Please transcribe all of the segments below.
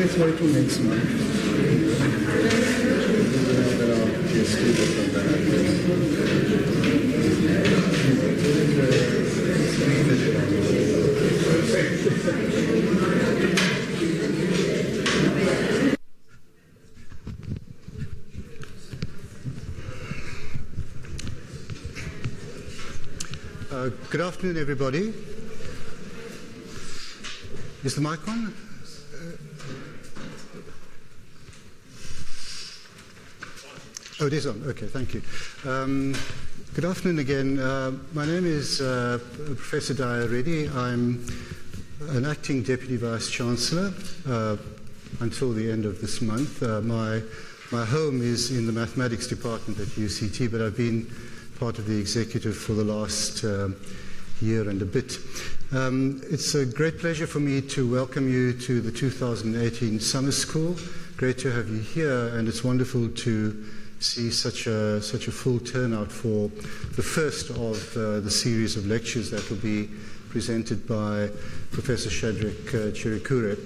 let's wait till next month. Good afternoon, everybody. Is the mic on? Oh, it is on. Okay, thank you. Good afternoon again. My name is Professor Daya Reddy. I'm an acting Deputy Vice Chancellor until the end of this month. My home is in the Mathematics Department at UCT, but I've been part of the executive for the last year and a bit. It's a great pleasure for me to welcome you to the 2018 Summer School. Great to have you here, and it's wonderful to see such a full turnout for the first of the series of lectures that will be presented by Professor Shadrach Chirikure.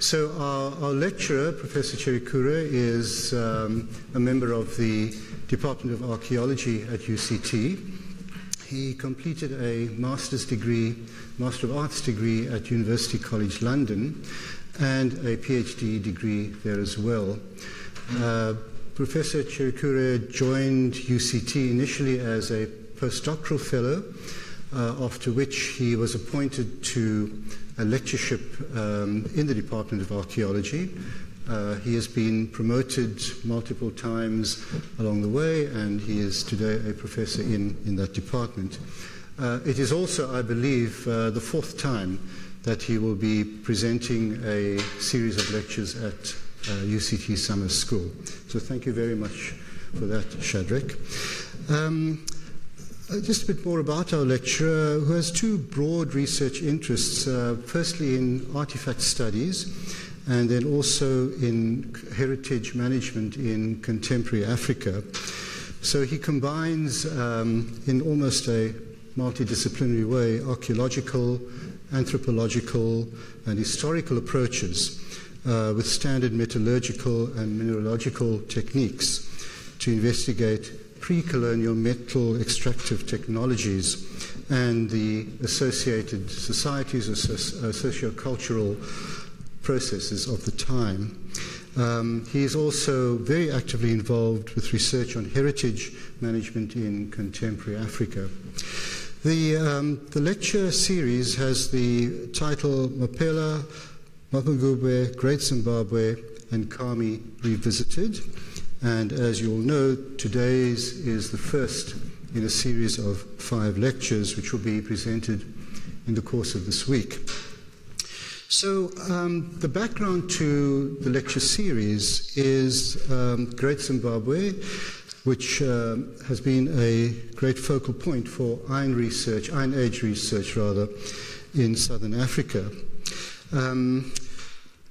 So our lecturer, Professor Chirikure, is a member of the Department of Archaeology at UCT. He completed a Master of Arts degree at University College London and a PhD degree there as well. Professor Chirikure joined UCT initially as a postdoctoral fellow, after which he was appointed to a lectureship in the Department of Archaeology. He has been promoted multiple times along the way, and he is today a professor in that department. It is also, I believe, the fourth time that he will be presenting a series of lectures at UCT Summer School. So thank you very much for that, Shadrach. Just a bit more about our lecturer, who has two broad research interests, firstly in artifact studies, and then also in heritage management in contemporary Africa. So he combines, in almost a multidisciplinary way, archaeological, anthropological, and historical approaches with standard metallurgical and mineralogical techniques to investigate pre-colonial metal extractive technologies and the associated societies or socio-cultural processes of the time. He is also very actively involved with research on heritage management in contemporary Africa. The lecture series has the title Mapela, Mapungubwe, Great Zimbabwe, and Khami Revisited. And as you all know, today's is the first in a series of 5 lectures which will be presented in the course of this week. So the background to the lecture series is Great Zimbabwe, which has been a great focal point for Iron Age research in southern Africa.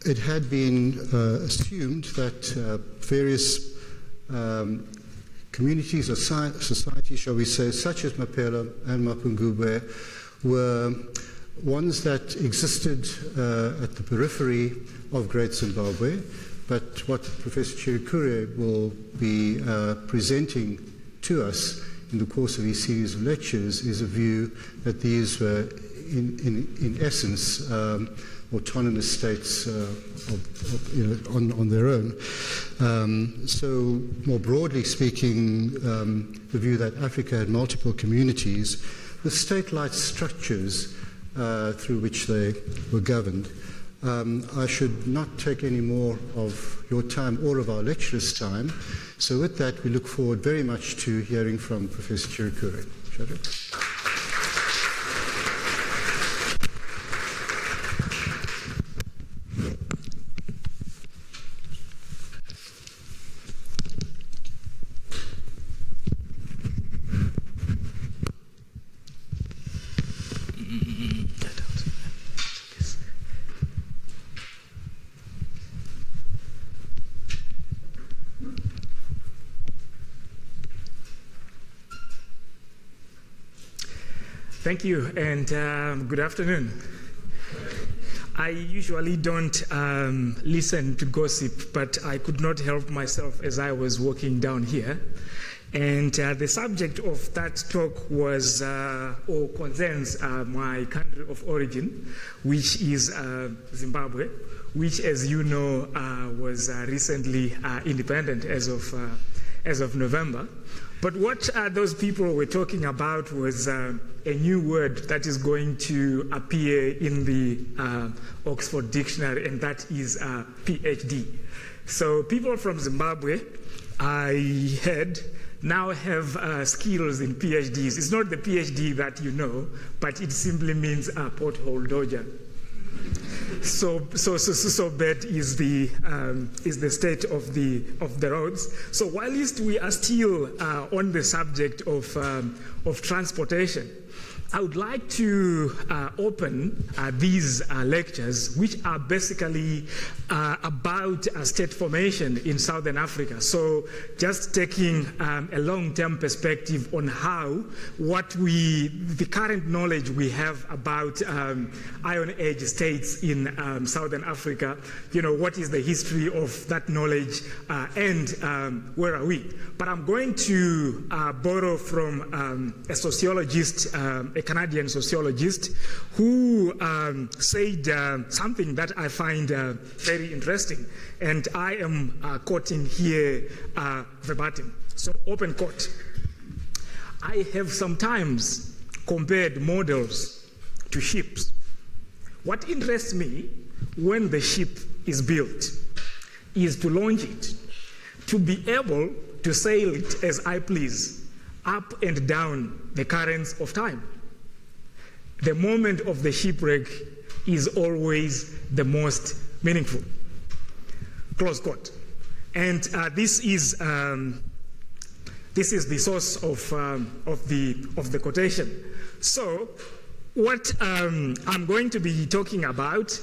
It had been assumed that various communities or societies, shall we say, such as Mapela and Mapungubwe, were ones that existed at the periphery of Great Zimbabwe, but what Professor Chirikure will be presenting to us in the course of his series of lectures is a view that these were, in essence, autonomous states on their own. So, more broadly speaking, the view that Africa had multiple communities with state-like structures through which they were governed. I should not take any more of your time or of our lecturers' time. So with that, we look forward very much to hearing from Professor Chirikure. Shadrach. Thank you, and good afternoon. I usually don't listen to gossip, but I could not help myself as I was walking down here. And the subject of that talk was, or concerns my country of origin, which is Zimbabwe, which, as you know, was recently independent as of November. But what those people were talking about was a new word that is going to appear in the Oxford Dictionary, and that is PhD. So people from Zimbabwe, I heard, now have skills in PhDs. It's not the PhD that you know, but it simply means pothole dodger. So bad is the state of the roads. So whilst we are still on the subject of transportation, I would like to open these lectures, which are basically about state formation in Southern Africa. So just taking a long-term perspective on how the current knowledge we have about Iron Age states in Southern Africa, what is the history of that knowledge and where are we? But I'm going to borrow from a sociologist, a Canadian sociologist, who said something that I find very interesting, and I am quoting here verbatim. So, open quote. I have sometimes compared models to ships. What interests me when the ship is built is to launch it, to be able to sail it as I please, up and down the currents of time. The moment of the shipwreck is always the most meaningful. Close quote. And this is the source of the quotation. So, what I'm going to be talking about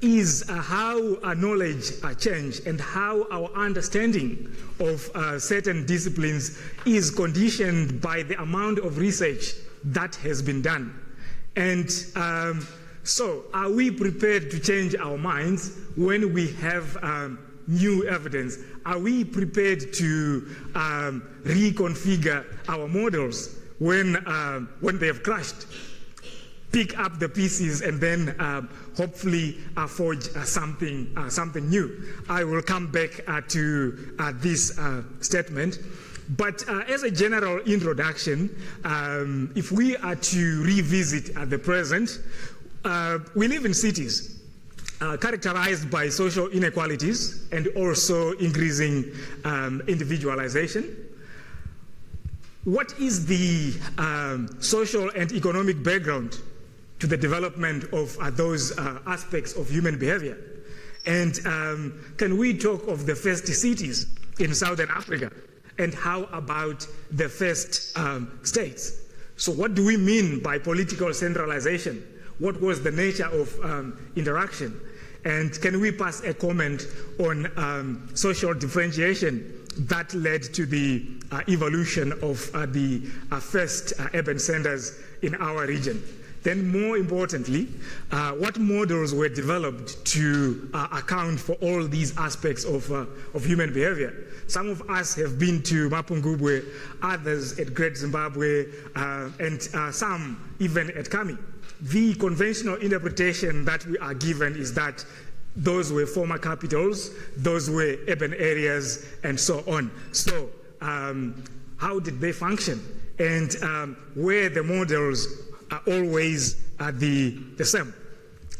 is how knowledge change and how our understanding of certain disciplines is conditioned by the amount of research that has been done. And so, are we prepared to change our minds when we have new evidence? Are we prepared to reconfigure our models when they have crashed? Pick up the pieces and then hopefully forge something new. I will come back to this statement. But as a general introduction, if we are to revisit the present, we live in cities characterized by social inequalities and also increasing individualization. What is the social and economic background to the development of those aspects of human behavior? And can we talk of the first cities in Southern Africa? And how about the first states? So what do we mean by political centralization? What was the nature of interaction? And can we pass a comment on social differentiation that led to the evolution of the first urban centers in our region? Then more importantly, what models were developed to account for all these aspects of human behavior? Some of us have been to Mapungubwe, others at Great Zimbabwe, and some even at Khami. The conventional interpretation that we are given is that those were former capitals, those were urban areas, and so on. So how did they function? And were the models always the same?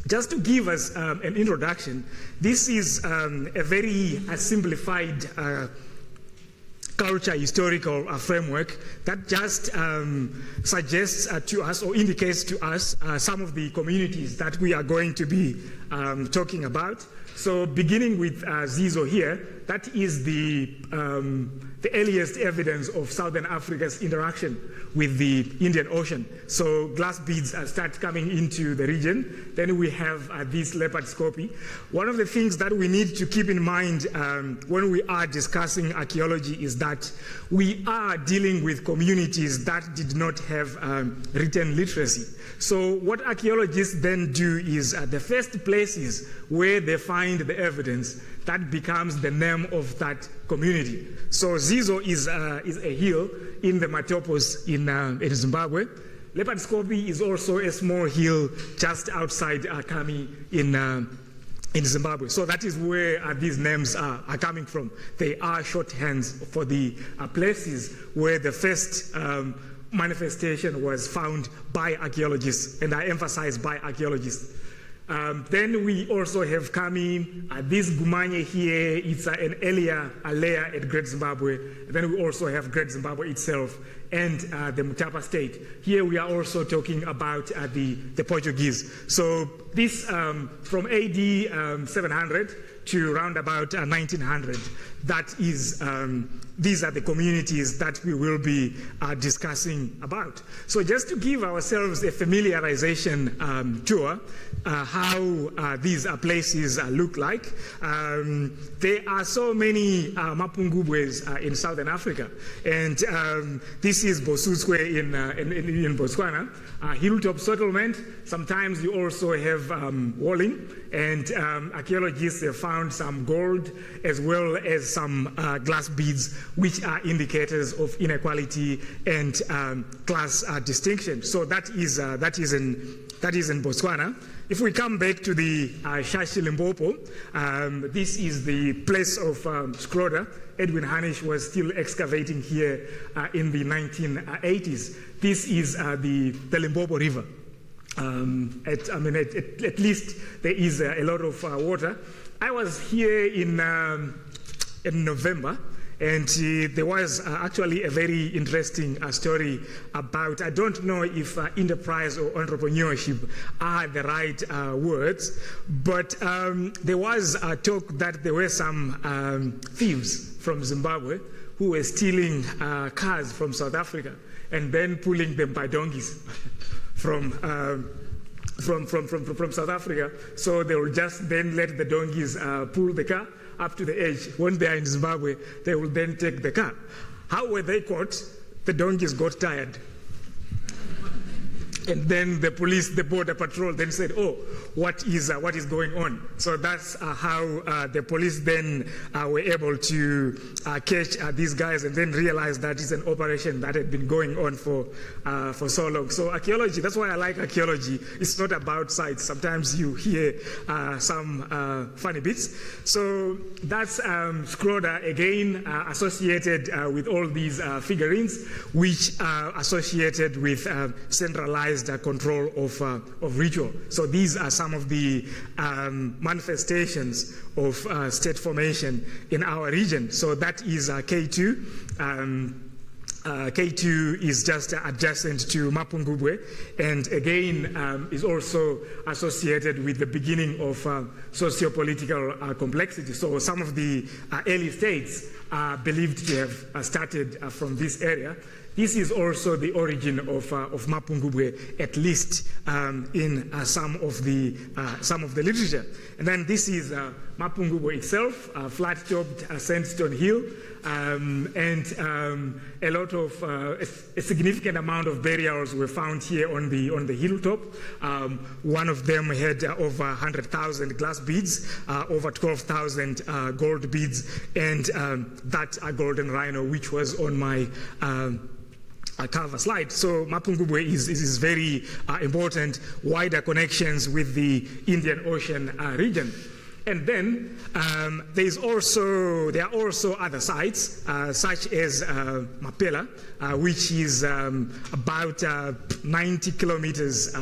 Just to give us an introduction, this is a very simplified culture historical framework that just suggests to us or indicates to us some of the communities that we are going to be talking about. So beginning with Zizo here, that is the earliest evidence of Southern Africa's interaction with the Indian Ocean. So glass beads start coming into the region. Then we have this leopard scopy. One of the things that we need to keep in mind when we are discussing archaeology is that we are dealing with communities that did not have written literacy. So what archaeologists then do is the first places where they find the evidence, that becomes the name of that community. So Zizo is a hill in the Matopos in Zimbabwe. Leopard Scopy is also a small hill just outside Khami in Zimbabwe. So that is where these names are coming from. They are shorthands for the places where the first manifestation was found by archaeologists, and I emphasize by archaeologists. Then we also have Khami. This Gumanye here, it's an earlier layer at Great Zimbabwe. Then we also have Great Zimbabwe itself and the Mutapa state. Here we are also talking about the Portuguese. So this from AD 700 to around about 1900, that is, these are the communities that we will be discussing about. So just to give ourselves a familiarization tour, how these places look like. There are so many Mapungubwes in Southern Africa, and this is Bosutswe in Botswana. Hilltop settlement. Sometimes you also have walling, and archaeologists have found some gold as well as some glass beads, which are indicators of inequality and class distinction. So that is in Botswana. If we come back to the Shashi Limpopo, this is the place of Skroda. Edwin Hanisch was still excavating here in the 1980s. This is the Limpopo River. At least there is a lot of water. I was here in November, and there was actually a very interesting story about, I don't know if enterprise or entrepreneurship are the right words, but there was a talk that there were some thieves from Zimbabwe who were stealing cars from South Africa and then pulling them by donkeys from South Africa. So they will just then let the donkeys pull the car up to the edge. When they are in Zimbabwe, they will then take the car. How were they caught? The donkeys got tired. And then the police, the border patrol then said, oh, what is going on? So that's how the police then were able to catch these guys and then realize that it's an operation that had been going on for so long. So archaeology, that's why I like archaeology. It's not about sites. Sometimes you hear some funny bits. So that's Skroda, again, associated with all these figurines, which are associated with centralized control of ritual. So these are some of the manifestations of state formation in our region. So that is K2. K2 is just adjacent to Mapungubwe, and again is also associated with the beginning of socio-political complexity. So some of the early states are believed to have started from this area. This is also the origin of Mapungubwe, at least in some of the literature. And then this is Mapungubwe itself, flat-topped sandstone hill, and a lot of a significant amount of burials were found here on the hilltop. One of them had over 100,000 glass beads, over 12,000 gold beads, and that golden rhino, which was on my cover slide. So Mapungubwe is very important, wider connections with the Indian Ocean region. And then there are also other sites, such as Mapela, which is about 90 kilometers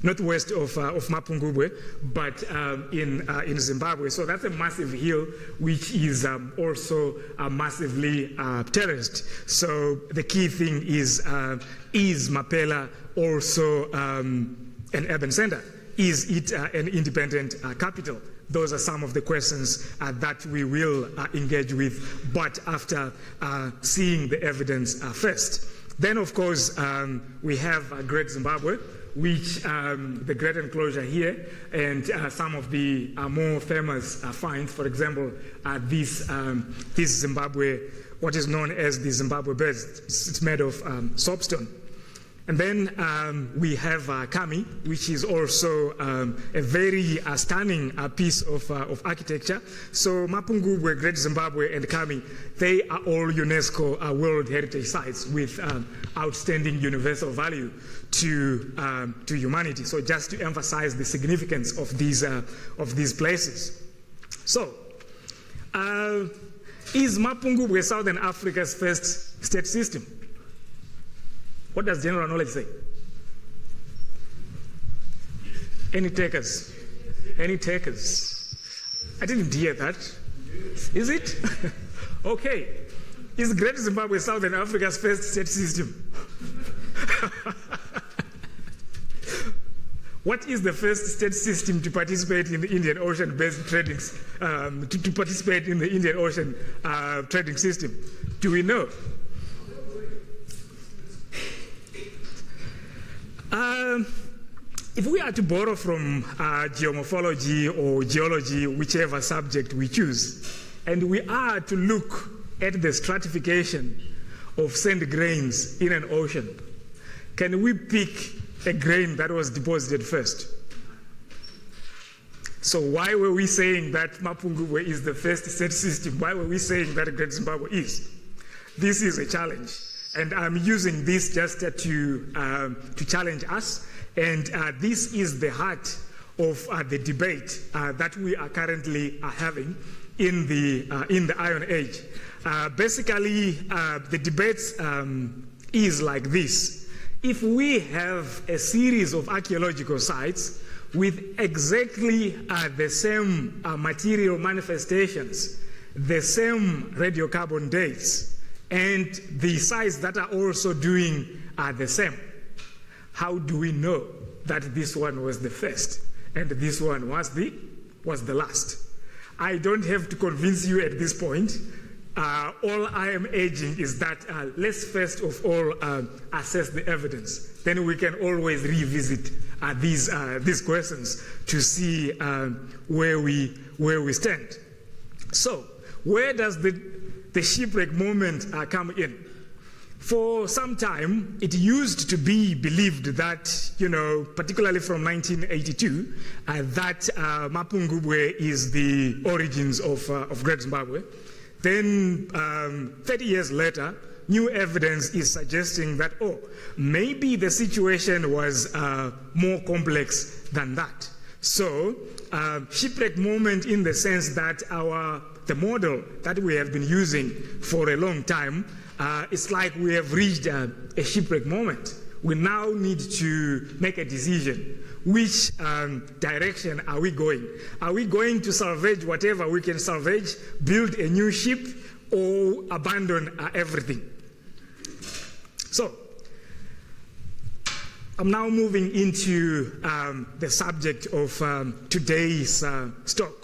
northwest of Mapungubwe, but in Zimbabwe. So that's a massive hill, which is also massively terraced. So the key thing is Mapela also an urban center? is it an independent capital? Those are some of the questions that we will engage with, but after seeing the evidence first. Then, of course, we have Great Zimbabwe, which the great enclosure here, and some of the more famous finds, for example, this Zimbabwe, what is known as the Zimbabwe bed. It's made of soapstone. And then we have Khami, which is also a very stunning piece of architecture. So Mapungubwe, Great Zimbabwe, and Khami, they are all UNESCO World Heritage Sites with outstanding universal value to humanity. So just to emphasize the significance of these places. So, is Mapungubwe Southern Africa's first state system? What does general knowledge say? Any takers? Any takers? I didn't hear that. Is it? Okay. Is Great Zimbabwe Southern Africa's first state system? What is the first state system to participate in the Indian Ocean-based trading, to participate in the Indian Ocean trading system? Do we know? If we are to borrow from geomorphology or geology, whichever subject we choose, and we are to look at the stratification of sand grains in an ocean, can we pick a grain that was deposited first? So why were we saying that Mapungubwe is the first state system? Why were we saying that Great Zimbabwe is? This is a challenge. And I'm using this just to challenge us. And this is the heart of the debate that we are currently having in the Iron Age. Basically, the debate is like this. If we have a series of archaeological sites with exactly the same material manifestations, the same radiocarbon dates, and the sites that are also doing the same, how do we know that this one was the first and this one was the last? I don't have to convince you at this point. All I am urging is that let's first of all assess the evidence. Then we can always revisit these questions to see where we stand. So, where does the shipwreck moment come in? For some time, it used to be believed that, particularly from 1982, that Mapungubwe is the origins of Great Zimbabwe. Then, 30 years later, new evidence is suggesting that, maybe the situation was more complex than that. So, shipwreck moment in the sense that the model that we have been using for a long time, it's like we have reached a shipwreck moment. We now need to make a decision. Which direction are we going? Are we going to salvage whatever we can salvage, build a new ship, or abandon everything? So, I'm now moving into the subject of today's talk.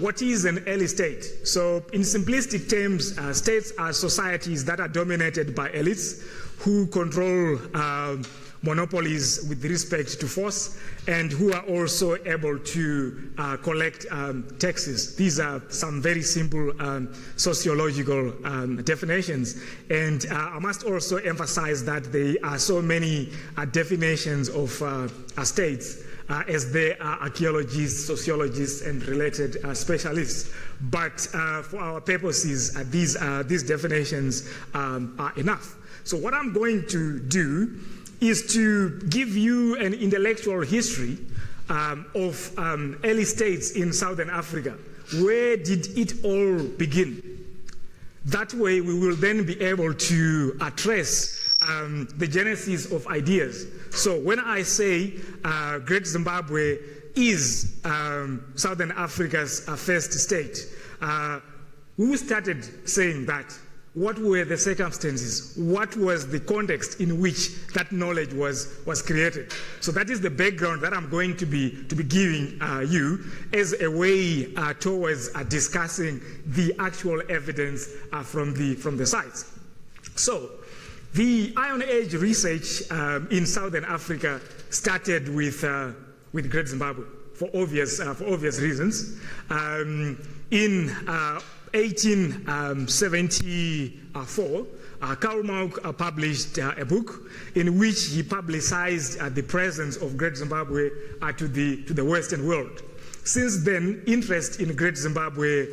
What is an early state? So, in simplistic terms, states are societies that are dominated by elites who control monopolies with respect to force and who are also able to collect taxes. These are some very simple sociological definitions. And I must also emphasize that there are so many definitions of states as there are archaeologists, sociologists, and related specialists. But for our purposes, these definitions are enough. So what I'm going to do is to give you an intellectual history of early states in Southern Africa. Where did it all begin? That way we will then be able to trace the genesis of ideas. So when I say Great Zimbabwe is Southern Africa's first state, who started saying that? what were the circumstances? What was the context in which that knowledge was created? So that is the background that I'm going to be giving you as a way towards discussing the actual evidence from the sites. So the Iron Age research in Southern Africa started with Great Zimbabwe for obvious reasons. In 1874, Karl Marx published a book in which he publicized the presence of Great Zimbabwe to the Western world. Since then, interest in Great Zimbabwe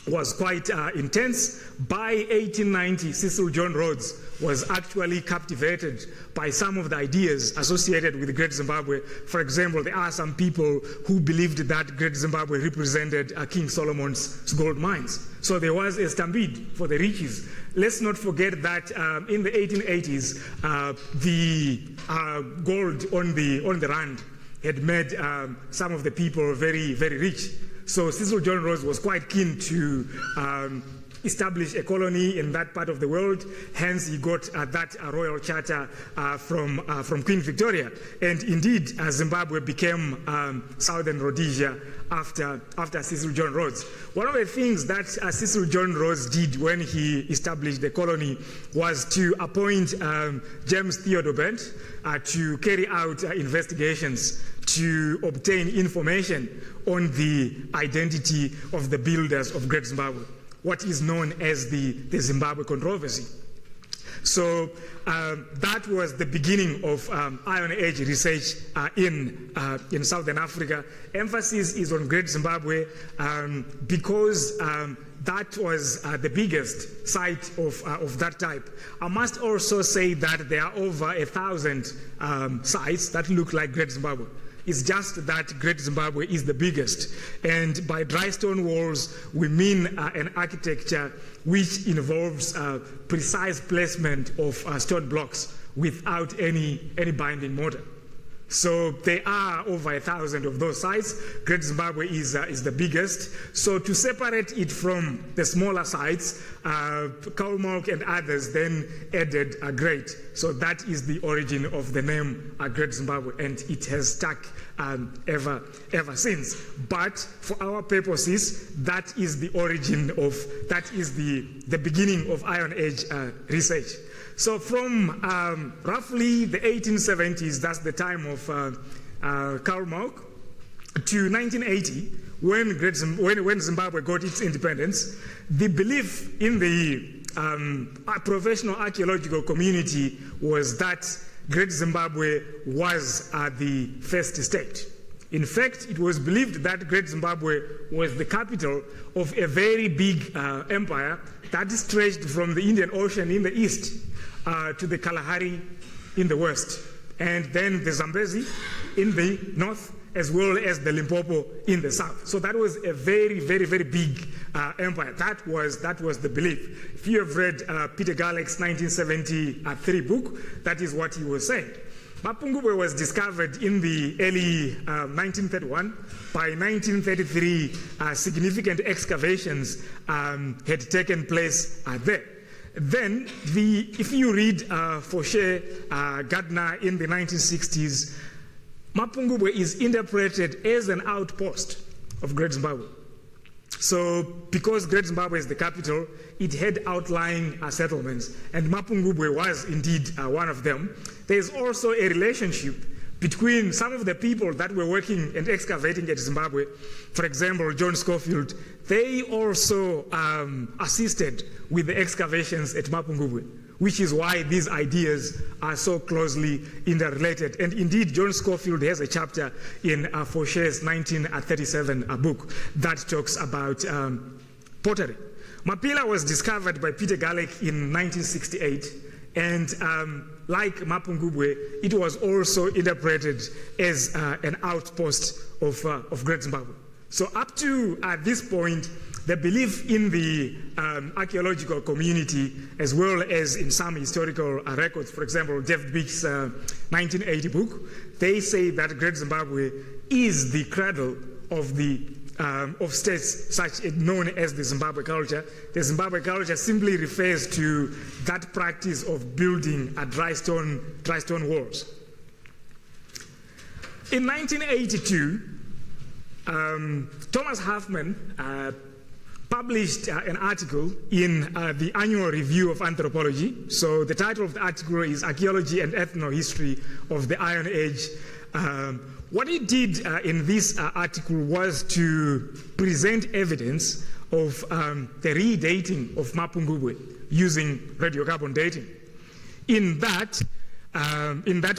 was quite intense. By 1890, Cecil John Rhodes was actually captivated by some of the ideas associated with Great Zimbabwe. For example, there are some people who believed that Great Zimbabwe represented King Solomon's gold mines. So there was a stampede for the riches. Let's not forget that in the 1880s, the gold on the rand had made some of the people very, very rich. So Cecil John Rhodes was quite keen to establish a colony in that part of the world. Hence, he got that royal charter from Queen Victoria. And indeed, Zimbabwe became Southern Rhodesia after Cecil John Rhodes. One of the things that Cecil John Rhodes did when he established the colony was to appoint James Theodore Bent to carry out investigations to obtain information on the identity of the builders of Great Zimbabwe, what is known as the Zimbabwe controversy. So that was the beginning of Iron Age research in Southern Africa. Emphasis is on Great Zimbabwe because that was the biggest site of that type. I must also say that there are over 1,000 sites that look like Great Zimbabwe. It's just that Great Zimbabwe is the biggest. And by dry stone walls, we mean an architecture which involves precise placement of stone blocks without any binding mortar. So there are over 1,000 of those sites. Great Zimbabwe is the biggest. So to separate it from the smaller sites, Karl Marx and others then added Great. So that is the origin of the name Great Zimbabwe, and it has stuck ever since. But for our purposes, that is the origin of, that is the beginning of Iron Age research. So from roughly the 1870s, that's the time of Karl Marx, to 1980, when Zimbabwe got its independence, the belief in the professional archaeological community was that Great Zimbabwe was the first state. In fact, it was believed that Great Zimbabwe was the capital of a very big empire that stretched from the Indian Ocean in the east to the Kalahari in the west, and then the Zambezi in the north, as well as the Limpopo in the south. So that was a very, very, very big empire. That was the belief. If you have read Peter Galleck's 1973 book, that is what he was saying. Mapungubwe was discovered in the early 1931. By 1933, significant excavations had taken place there. Then, if you read Fauché Gardner in the 1960s, Mapungubwe is interpreted as an outpost of Great Zimbabwe. So, because Great Zimbabwe is the capital, it had outlying settlements, and Mapungubwe was indeed one of them. There is also a relationship between some of the people that were working and excavating at Zimbabwe. For example, John Schofield, they also assisted with the excavations at Mapungubwe, which is why these ideas are so closely interrelated. And indeed, John Schofield has a chapter in Fauché's 1937 book that talks about pottery. Mapela was discovered by Peter Galleck in 1968, and like Mapungubwe, it was also interpreted as an outpost of Great Zimbabwe. So up to this point, the belief in the archaeological community, as well as in some historical records, for example, Jeff Beach's 1980 book, they say that Great Zimbabwe is the cradle of the of states such known as the Zimbabwe culture. The Zimbabwe culture simply refers to that practice of building dry stone walls. In 1982, Thomas Huffman published an article in the Annual Review of Anthropology. So the title of the article is Archaeology and Ethnohistory of the Iron Age. What he did in this article was to present evidence of the redating of Mapungubwe using radiocarbon dating. In that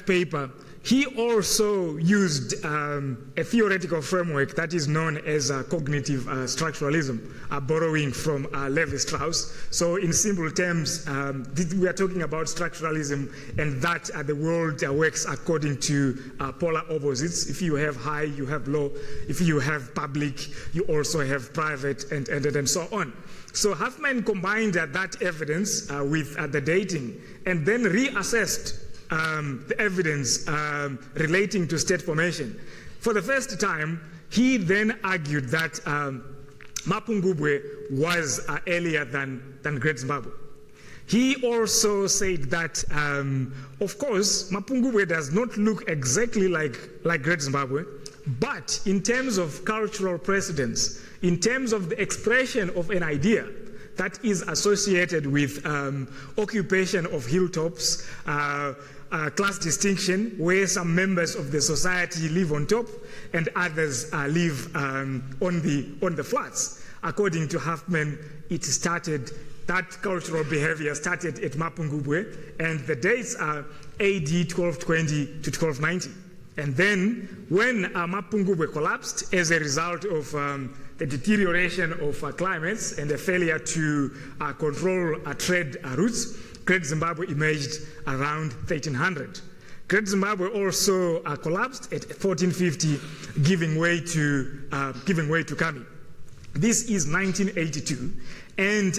paper, he also used a theoretical framework that is known as cognitive structuralism, borrowing from Levi-Strauss. So in simple terms, we are talking about structuralism, and that the world works according to polar opposites. If you have high, you have low. If you have public, you also have private, and so on. So Huffman combined that evidence with the dating, and then reassessed the evidence relating to state formation. For the first time, he then argued that Mapungubwe was earlier than Great Zimbabwe. He also said that, of course, Mapungubwe does not look exactly like Great Zimbabwe, but in terms of cultural precedence, in terms of the expression of an idea that is associated with occupation of hilltops, class distinction, where some members of the society live on top and others live on the flats. According to Huffman, that cultural behavior started at Mapungubwe, and the dates are AD 1220 to 1290. And then when Mapungubwe collapsed as a result of the deterioration of climates and the failure to control trade routes, Great Zimbabwe emerged around 1300. Great Zimbabwe also collapsed at 1450, giving way to Khami. This is 1982, and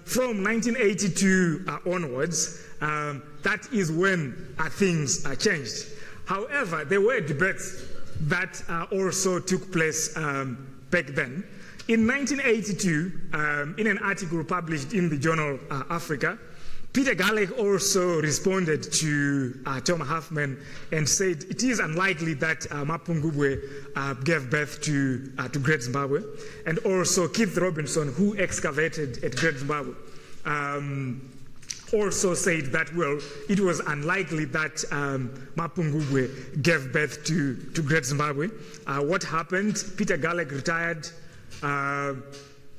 from 1982 onwards, that is when things changed. However, there were debates that also took place back then. In 1982, in an article published in the journal Africa, Peter Galek also responded to Tom Huffman and said it is unlikely that Mapungubwe gave birth to Great Zimbabwe, and also Keith Robinson, who excavated at Great Zimbabwe, also said that, well, it was unlikely that Mapungubwe gave birth to Great Zimbabwe. What happened? Peter Galek retired,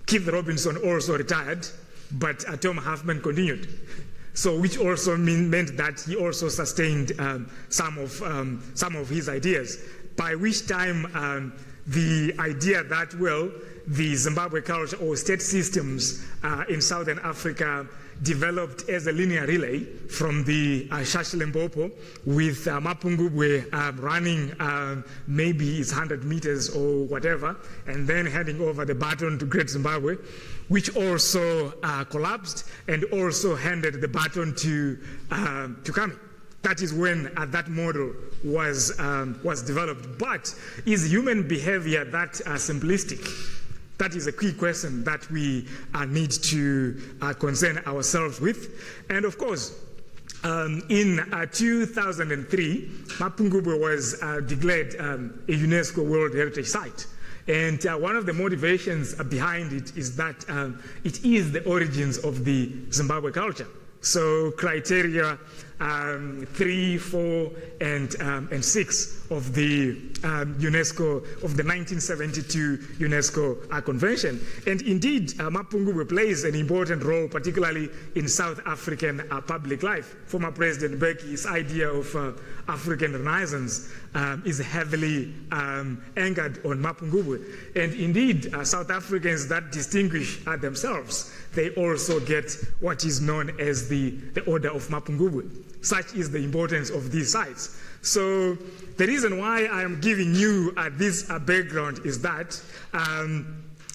Keith Robinson also retired, but Tom Huffman continued. So, which also meant that he also sustained some of his ideas. By which time the idea that, well, the Zimbabwe culture or state systems in Southern Africa developed as a linear relay from the Shashilembopo, with Mapungubwe running maybe it's 100 meters or whatever, and then handing over the baton to Great Zimbabwe, which also collapsed and also handed the baton to Khami. That is when that model was developed. But is human behavior that simplistic? That is a key question that we need to concern ourselves with. And of course, in 2003, Mapungubwe was declared a UNESCO World Heritage Site. And one of the motivations behind it is that it is the origins of the Zimbabwe culture. So criteria 3, 4, and 6 of the UNESCO, of the 1972 UNESCO Convention. And indeed, Mapungubwe plays an important role, particularly in South African public life. Former President Mbeki's idea of African Renaissance is heavily anchored on Mapungubwe. And indeed, South Africans that distinguish themselves, they also get what is known as the Order of Mapungubwe. Such is the importance of these sites. So the reason why I am giving you this background is that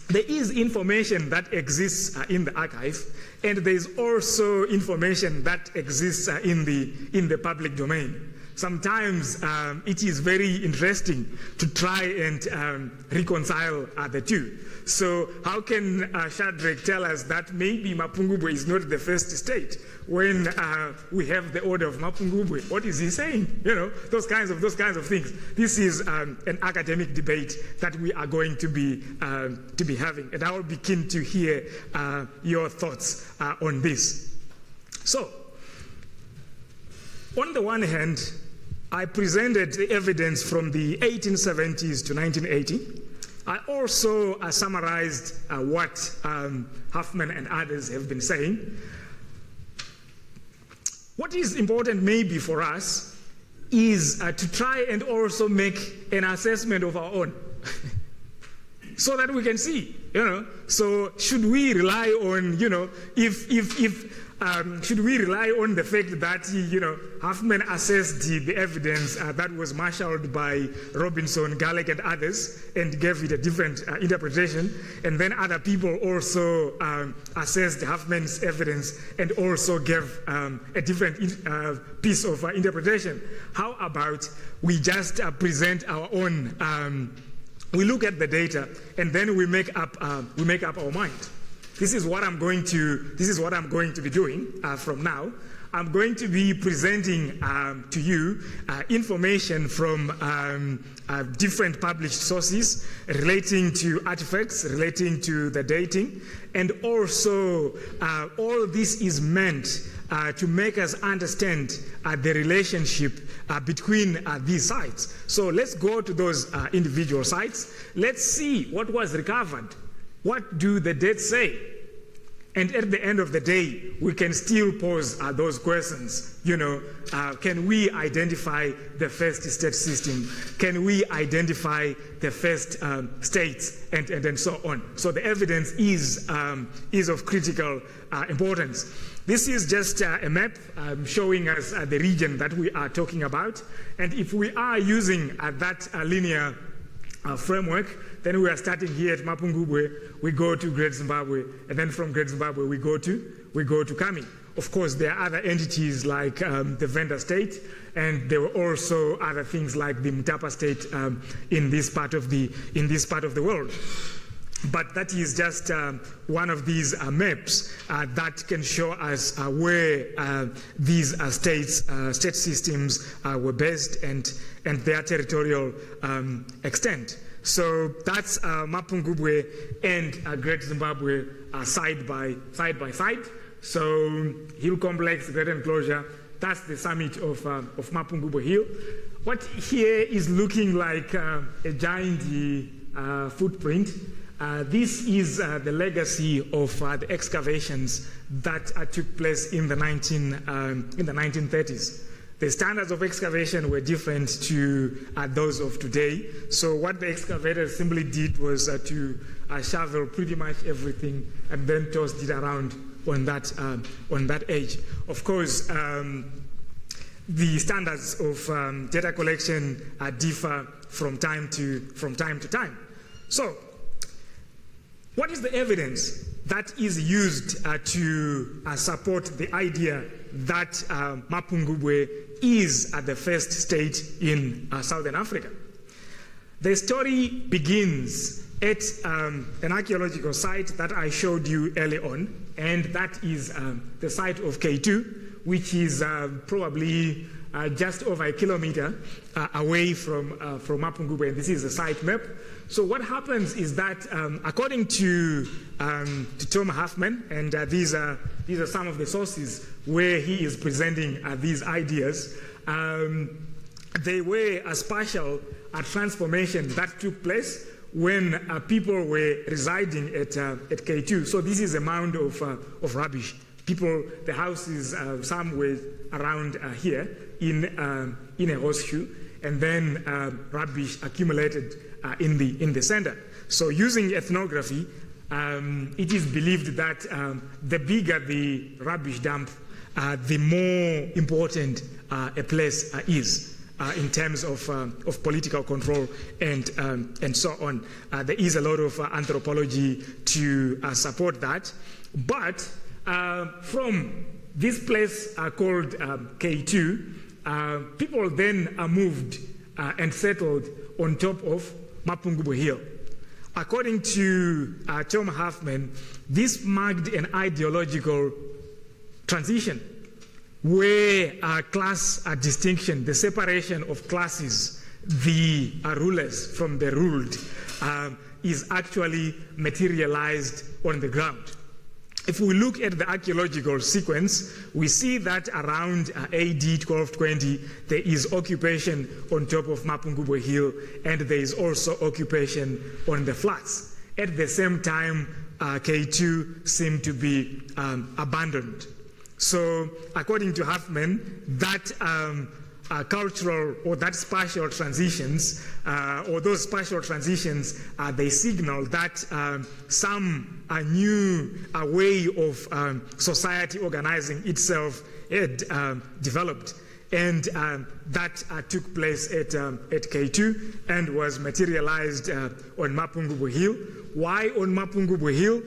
there is information that exists in the archive, and there is also information that exists in the public domain. sometimes it is very interesting to try and reconcile the two. So how can Shadrach tell us that maybe Mapungubwe is not the first state when we have the order of Mapungubwe? What is he saying? You know, those kinds of things. This is an academic debate that we are going to be having, and I will be keen to hear your thoughts on this. So, on the one hand, I presented the evidence from the 1870s to 1980. I also summarized what Huffman and others have been saying. What is important maybe for us is to try and also make an assessment of our own so that we can see, you know. So should we rely on, you know, should we rely on the fact that, you know, Huffman assessed the evidence that was marshaled by Robinson, Garlick, and others and gave it a different interpretation, and then other people also assessed Huffman's evidence and also gave a different piece of interpretation? How about we just present our own, we look at the data and then we make up our mind. This is what I'm going to be doing from now. I'm going to be presenting to you information from different published sources relating to artifacts, relating to the dating, and also all this is meant to make us understand the relationship between these sites. So let's go to those individual sites. Let's see what was recovered. What do the dates say? And at the end of the day, we can still pose those questions. You know, can we identify the first state system? Can we identify the first states, and so on? So the evidence is of critical importance. This is just a map showing us the region that we are talking about. And if we are using that linear framework, then we are starting here at Mapungubwe, we go to Great Zimbabwe, and then from Great Zimbabwe we go to Khami. Of course, there are other entities like the Venda state, and there were also other things like the Mutapa state in this part of the world. But that is just one of these maps that can show us where these state systems were based and their territorial extent. So that's Mapungubwe and Great Zimbabwe side by side. So Hill Complex, Great Enclosure, that's the summit of Mapungubwe Hill. What here is looking like a giant footprint. This is the legacy of the excavations that took place in the 1930s. The standards of excavation were different to those of today. So what the excavators simply did was to shovel pretty much everything and then tossed it around on that edge. Of course, the standards of data collection differ from time to time. So, what is the evidence that is used to support the idea that Mapungubwe is the first state in Southern Africa? The story begins at an archaeological site that I showed you early on, and that is the site of K2, which is probably just over a kilometer away from Mapungubwe, and this is a site map. So what happens is that, according to Tom Huffman, and these are some of the sources where he is presenting these ideas, they were a spatial transformation that took place when people were residing at K2. So this is a mound of rubbish. People, the houses, some were around here in a horseshoe, and then rubbish accumulated in the center. So using ethnography, it is believed that the bigger the rubbish dump, the more important a place is in terms of political control and so on. There is a lot of anthropology to support that. But from this place called K2, people then moved and settled on top of Mapungubwe Hill. According to Tom Huffman, this marked an ideological transition where class distinction, the separation of classes, the rulers from the ruled, is actually materialized on the ground. If we look at the archaeological sequence, we see that around AD 1220, there is occupation on top of Mapungubwe Hill, and there is also occupation on the flats. At the same time, K2 seemed to be abandoned. So, according to Huffman, that cultural or that spatial transitions, or those spatial transitions, they signal that some new way of society organizing itself had developed. And that took place at K2 and was materialized on Mapungubwe Hill. Why on Mapungubwe Hill?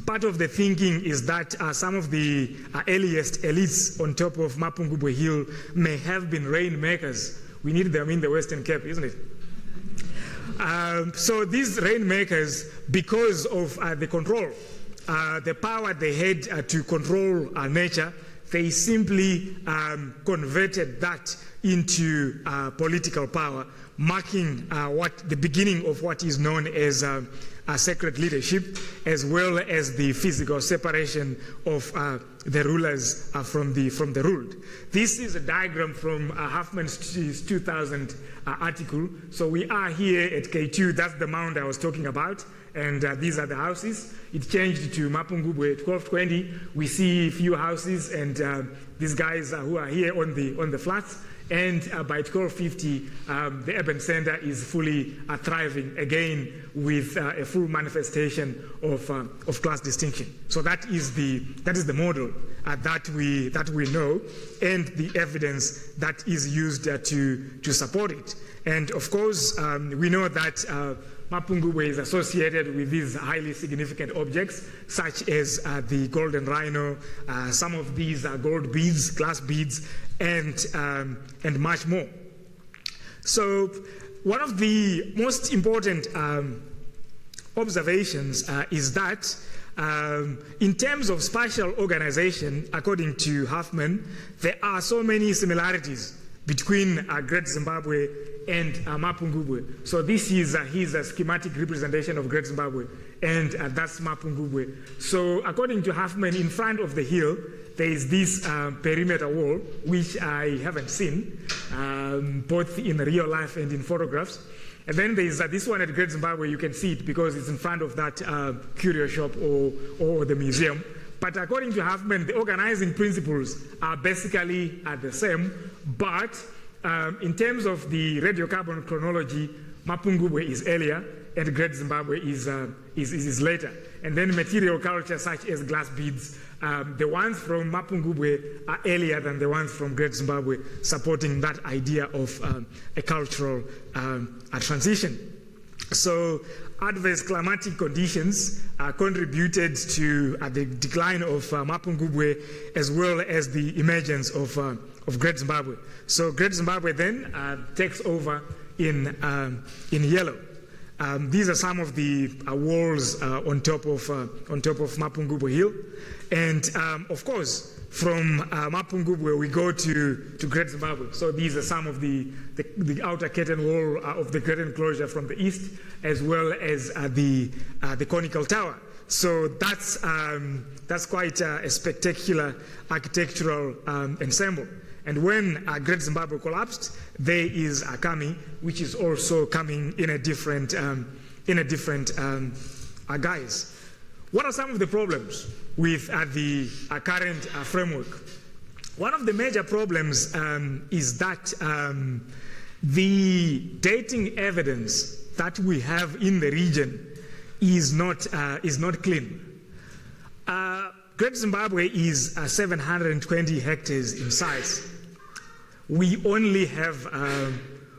Part of the thinking is that some of the earliest elites on top of Mapungubwe Hill may have been rainmakers. We need them in the Western Cape, isn't it? So these rainmakers, because of the control, the power they had to control nature, they simply converted that into political power, marking the beginning of what is known as sacred leadership, as well as the physical separation of the rulers from the ruled. This is a diagram from Huffman's 2000 article. So we are here at K2. That's the mound I was talking about, and these are the houses. It changed to Mapungubwe at 1220. We see a few houses, and these guys who are here on the flats. And by 1250, the urban center is fully thriving again with a full manifestation of class distinction. So that is the model that we know, and the evidence that is used to support it. And of course, we know that Mapungubwe is associated with these highly significant objects, such as the golden rhino. Some of these are gold beads, glass beads, and much more. So one of the most important observations is that in terms of spatial organization, according to Huffman, there are so many similarities between Great Zimbabwe and Mapungubwe. So this is his schematic representation of Great Zimbabwe, and that's Mapungubwe. So according to Huffman, in front of the hill, there is this perimeter wall, which I haven't seen, both in real life and in photographs. And then there is this one at Great Zimbabwe. You can see it because it's in front of that curio shop or the museum. But according to Huffman, the organizing principles are basically the same, but in terms of the radiocarbon chronology, Mapungubwe is earlier and Great Zimbabwe is later. And then material culture such as glass beads, the ones from Mapungubwe are earlier than the ones from Great Zimbabwe, supporting that idea of a cultural transition. So adverse climatic conditions contributed to the decline of Mapungubwe, as well as the emergence of Great Zimbabwe. So Great Zimbabwe then takes over in yellow. These are some of the walls on top of Mapungubwe Hill, and of course from Mapungubwe we go to Great Zimbabwe. So these are some of the outer curtain wall of the great enclosure from the east, as well as the conical tower. So that's quite a spectacular architectural ensemble. And when Great Zimbabwe collapsed, there is Khami, which is also coming in a different guise. What are some of the problems with the current framework? One of the major problems is that the dating evidence that we have in the region is not clean. Great Zimbabwe is 720 hectares in size. We only have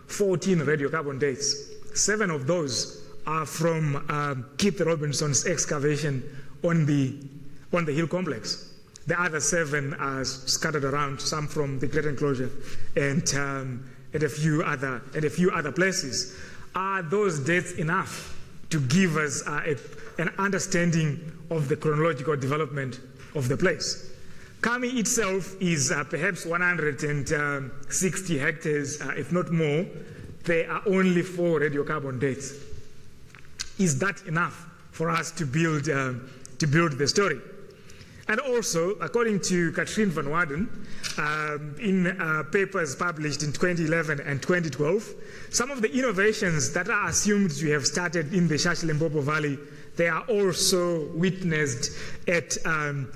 14 radiocarbon dates. 7 of those are from Keith Robinson's excavation on the hill complex. The other 7 are scattered around, some from the Great Enclosure and a few other places. Are those dates enough to give us an understanding of the chronological development of the place? Khami itself is perhaps 160 hectares, if not more. There are only 4 radiocarbon dates. Is that enough for us to build the story? And also, according to Katrien van Waarden, in papers published in 2011 and 2012, some of the innovations that are assumed to have started in the Shashilembopo Valley, they are also witnessed at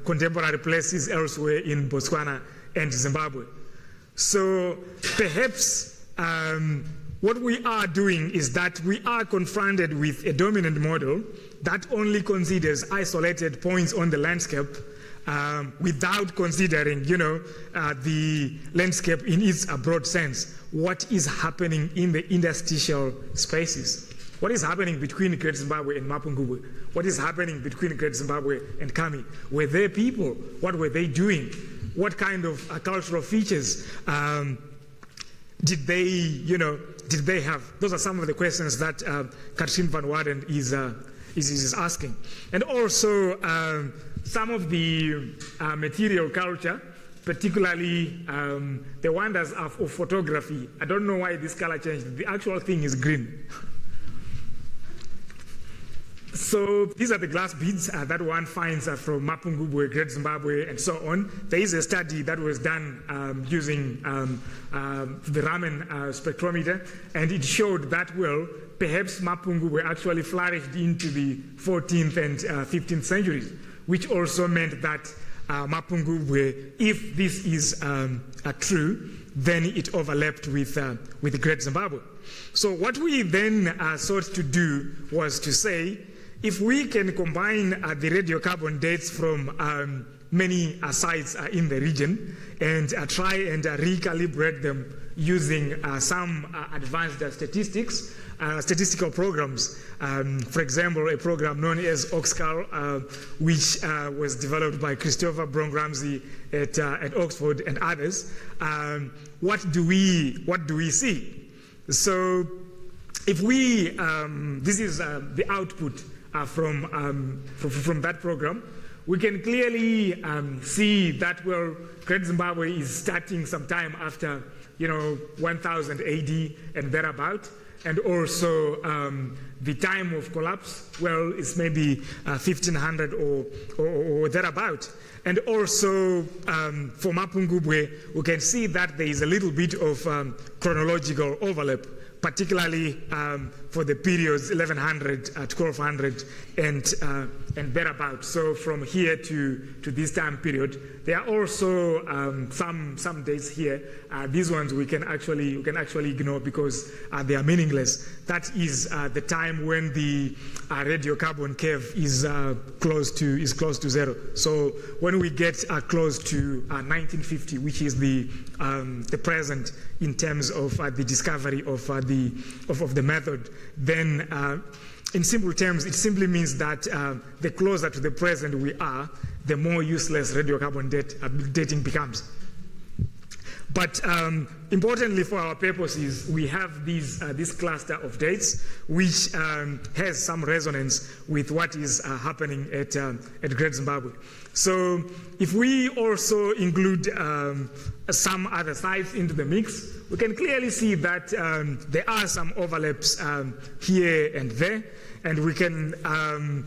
contemporary places elsewhere in Botswana and Zimbabwe. So perhaps what we are doing is that we are confronted with a dominant model that only considers isolated points on the landscape without considering, the landscape in its broad sense. What is happening in the interstitial spaces? What is happening between Great Zimbabwe and Mapungubwe? What is happening between Great Zimbabwe and Khami? Were they people? What were they doing? What kind of cultural features did they have? Those are some of the questions that Katrien van Waarden is asking. And also some of the material culture, particularly the wonders of photography. I don't know why this color changed. The actual thing is green. So these are the glass beads that one finds from Mapungubwe, Great Zimbabwe, and so on. There is a study that was done using the Raman spectrometer, and it showed that, well, perhaps Mapungubwe actually flourished into the 14th and 15th centuries, which also meant that Mapungubwe, if this is true, then it overlapped with Great Zimbabwe. So what we then sought to do was to say, if we can combine the radiocarbon dates from many sites in the region and try and recalibrate them using some advanced statistical programs. For example, a program known as Oxcal, which was developed by Christopher Brong-Ramsey at Oxford and others. What do we see? So, if we this is the output from that program, we can clearly see that, well, Great Zimbabwe is starting sometime after 1000 AD and thereabout, and also the time of collapse, well, is maybe 1500 or thereabout. And also for Mapungubwe, we can see that there is a little bit of chronological overlap, particularly for the periods 1100, 1200, and thereabout. So from here to this time period, there are also some dates here. These ones we can actually ignore because they are meaningless. That is the time when the radiocarbon curve is close to zero. So when we get close to 1950, which is the present in terms of the discovery of the method, then in simple terms, it simply means that the closer to the present we are, the more useless radiocarbon dating becomes. But importantly for our purposes, we have this cluster of dates, which has some resonance with what is happening at Great Zimbabwe. So if we also include some other sites into the mix, we can clearly see that there are some overlaps here and there, and we can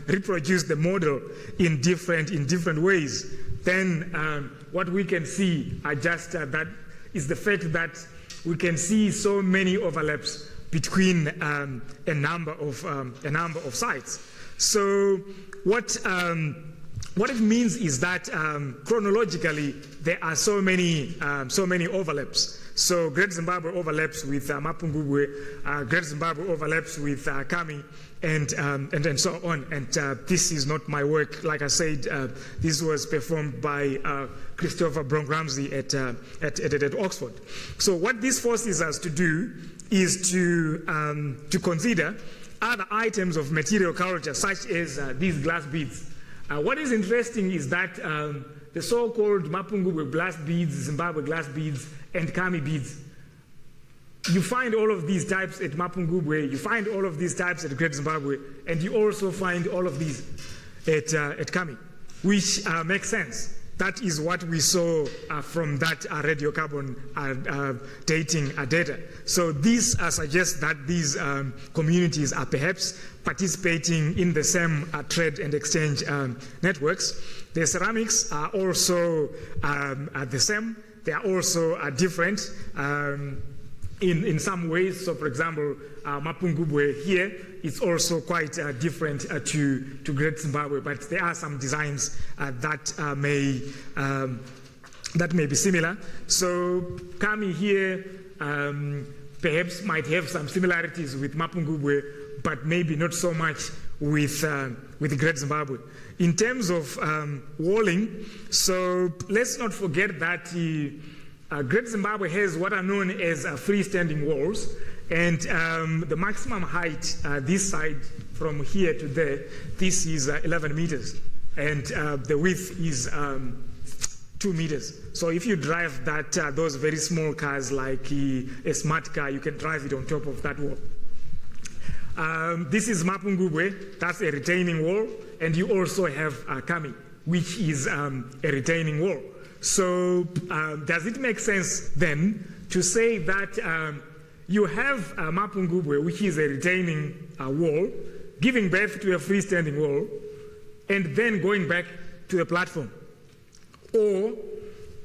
reproduce the model in different ways. Then what we can see are just that is the fact that we can see so many overlaps between a number of sites. So what it means is that chronologically there are so many overlaps. So Great Zimbabwe overlaps with Mapungubwe, Great Zimbabwe overlaps with Khami, and so on. And this is not my work. Like I said, this was performed by Christopher Brong-Ramsey at Oxford. So what this forces us to do is to consider other items of material culture, such as these glass beads. What is interesting is that the so-called Mapungubwe blast beads, Zimbabwe glass beads, and Khami beads. You find all of these types at Mapungubwe, you find all of these types at Great Zimbabwe, and you also find all of these at Khami, which makes sense. That is what we saw from that radiocarbon dating data. So this suggests that these communities are perhaps participating in the same trade and exchange networks. The ceramics are also the same. They are also different in some ways. So, for example, Mapungubwe here is also quite different to Great Zimbabwe, but there are some designs that may be similar. So Khami here perhaps might have some similarities with Mapungubwe, but maybe not so much with Great Zimbabwe. In terms of walling, so let's not forget that Great Zimbabwe has what are known as freestanding walls, and the maximum height this side from here to there, this is 11 meters, and the width is 2 meters. So if you drive that, those very small cars like a smart car, you can drive it on top of that wall. This is Mapungubwe, that's a retaining wall, and you also have Khami, which is a retaining wall. So does it make sense then to say that you have Mapungubwe, which is a retaining wall, giving birth to a freestanding wall, and then going back to the platform? Or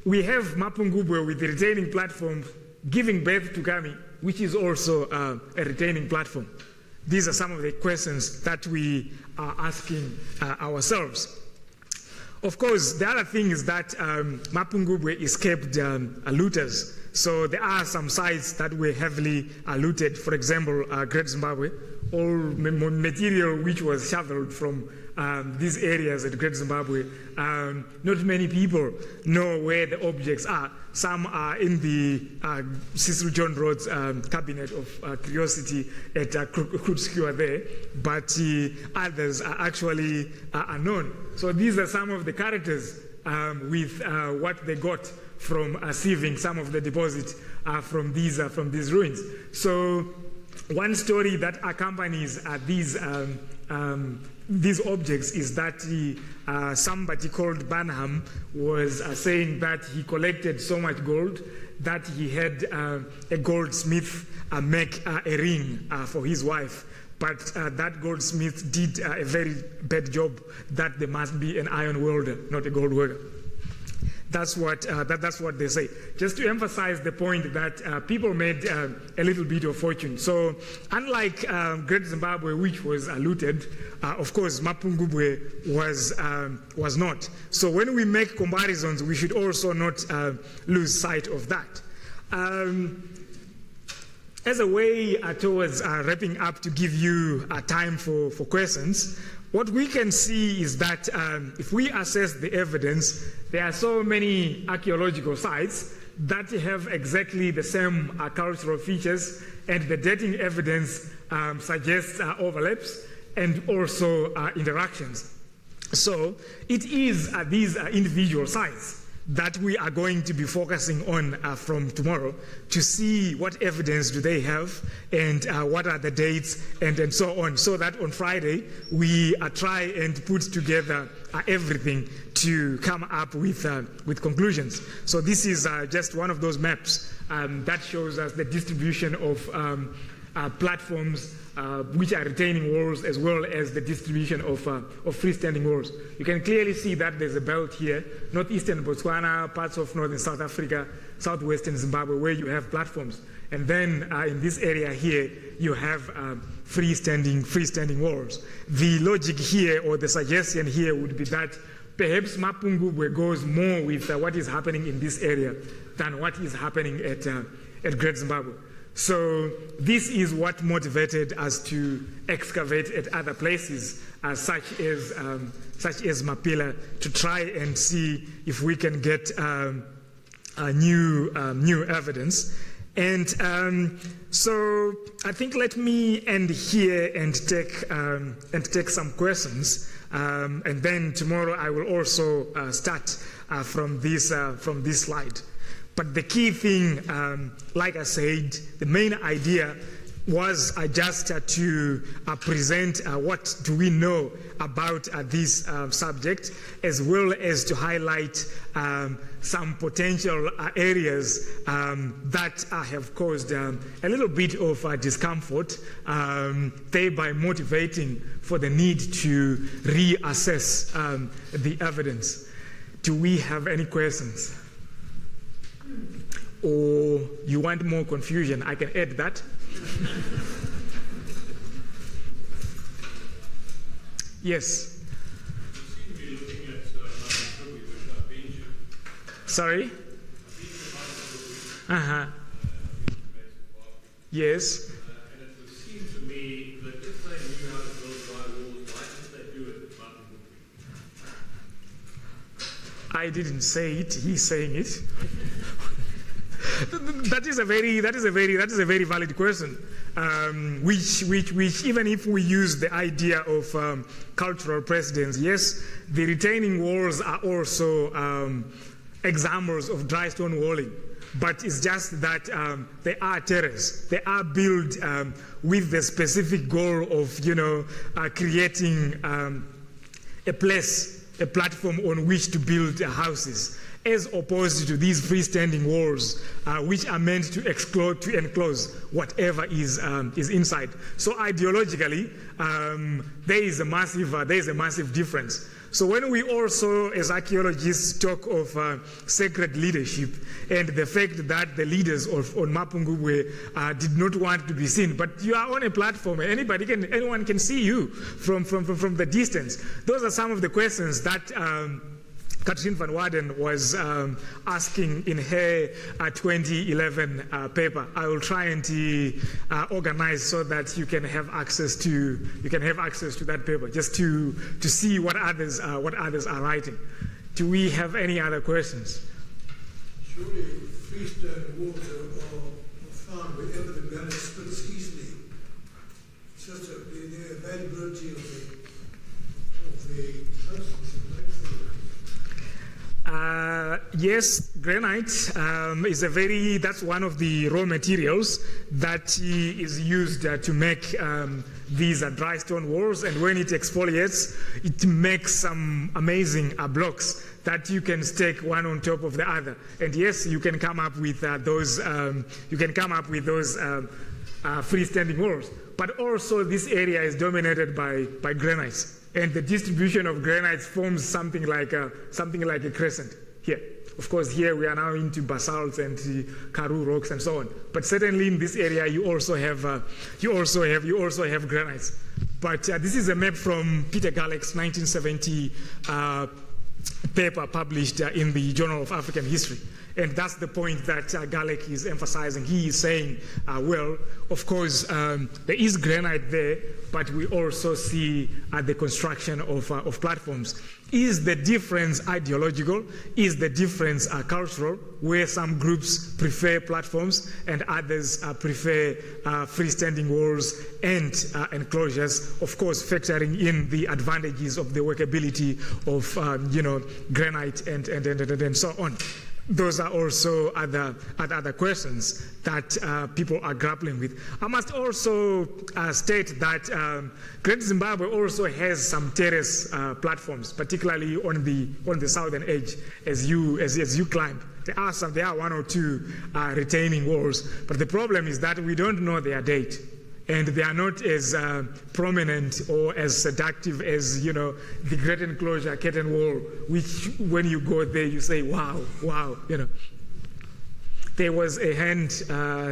we have Mapungubwe with the retaining platform giving birth to Khami, which is also a retaining platform. These are some of the questions that we are asking ourselves. Of course, the other thing is that Mapungubwe escaped looters. So there are some sites that were heavily looted. For example, Great Zimbabwe, all material which was shoveled from these areas at Great Zimbabwe. Not many people know where the objects are. Some are in the Cecil John Rhodes cabinet of curiosity at Kutskua there, but others are actually unknown. So these are some of the characters with what they got from sieving some of the deposits from these ruins. So one story that accompanies these objects is that somebody called Barnham was saying that he collected so much gold that he had a goldsmith make a ring for his wife. But that goldsmith did a very bad job, that there must be an iron welder, not a gold worker. That's what they say. Just to emphasize the point that people made a little bit of fortune. So unlike Great Zimbabwe, which was looted, of course, Mapungubwe was not. So when we make comparisons, we should also not lose sight of that. As a way towards wrapping up to give you time for questions, what we can see is that if we assess the evidence, there are so many archaeological sites that have exactly the same cultural features, and the dating evidence suggests overlaps and also interactions. So it is these individual sites that we are going to be focusing on from tomorrow to see what evidence do they have and what are the dates and so on, so that on Friday we try and put together everything to come up with conclusions. So this is just one of those maps that shows us the distribution of platforms which are retaining walls, as well as the distribution of freestanding walls. You can clearly see that there's a belt here, northeastern Botswana, parts of northern South Africa, southwestern Zimbabwe, where you have platforms. And then in this area here, you have freestanding walls. The logic here, or the suggestion here, would be that perhaps Mapungubwe goes more with what is happening in this area than what is happening at Great Zimbabwe. So this is what motivated us to excavate at other places, such as Mapela, to try and see if we can get new evidence. And so I think let me end here and take some questions, and then tomorrow I will also start from this slide. But the key thing, like I said, the main idea was just to present what do we know about this subject, as well as to highlight some potential areas that have caused a little bit of discomfort, thereby motivating for the need to reassess the evidence. Do we have any questions? Or you want more confusion? I can add that. Yes. You seem to be looking at Mapungubwe, which I've been to. Sorry? I've been to Mapungubwe. Yes. And it would seem to me that if they knew how to build dry walls, why didn't they do it at Mapungubwe? I didn't say it. He's saying it. That is a very valid question. Which even if we use the idea of cultural precedence, yes, the retaining walls are also examples of dry stone walling. But it's just that they are terrace. They are built with the specific goal of, creating a platform on which to build houses, as opposed to these freestanding walls, which are meant to enclose whatever is inside. So ideologically, there is a massive difference. So when we also, as archaeologists, talk of sacred leadership and the fact that the leaders on Mapungubwe did not want to be seen, but you are on a platform, anyone can see you from the distance. Those are some of the questions that Catherine van Waarden was asking in her 2011 paper. I will try and organize so that you can have access to that paper, just to see what others are writing. Do we have any other questions? Surely freestone walls are found wherever the granite splits easily. It's just the availability of the process. Yes, granite that's one of the raw materials that is used to make these dry stone walls, and when it exfoliates, it makes some amazing blocks that you can stack one on top of the other. And yes, you can come up with those freestanding walls. But also, this area is dominated by granites. And the distribution of granites forms something like a crescent here. Of course, here we are now into basalts and Karoo rocks and so on. But certainly in this area, you also have granites. But this is a map from Peter Galleck's 1970 paper published in the Journal of African History. And that's the point that Galleck is emphasizing. He is saying, well, of course, there is granite there, but we also see the construction of platforms. Is the difference ideological? Is the difference cultural, where some groups prefer platforms and others prefer freestanding walls and enclosures, of course, factoring in the advantages of the workability of granite and so on. Those are also other questions that people are grappling with. I must also state that Great Zimbabwe also has some terrace platforms, particularly on the southern edge as you climb. There are one or two retaining walls, but the problem is that we don't know their date. And they are not as prominent or as seductive as, the Great Enclosure Curtain Wall, which when you go there, you say, wow. There was a hand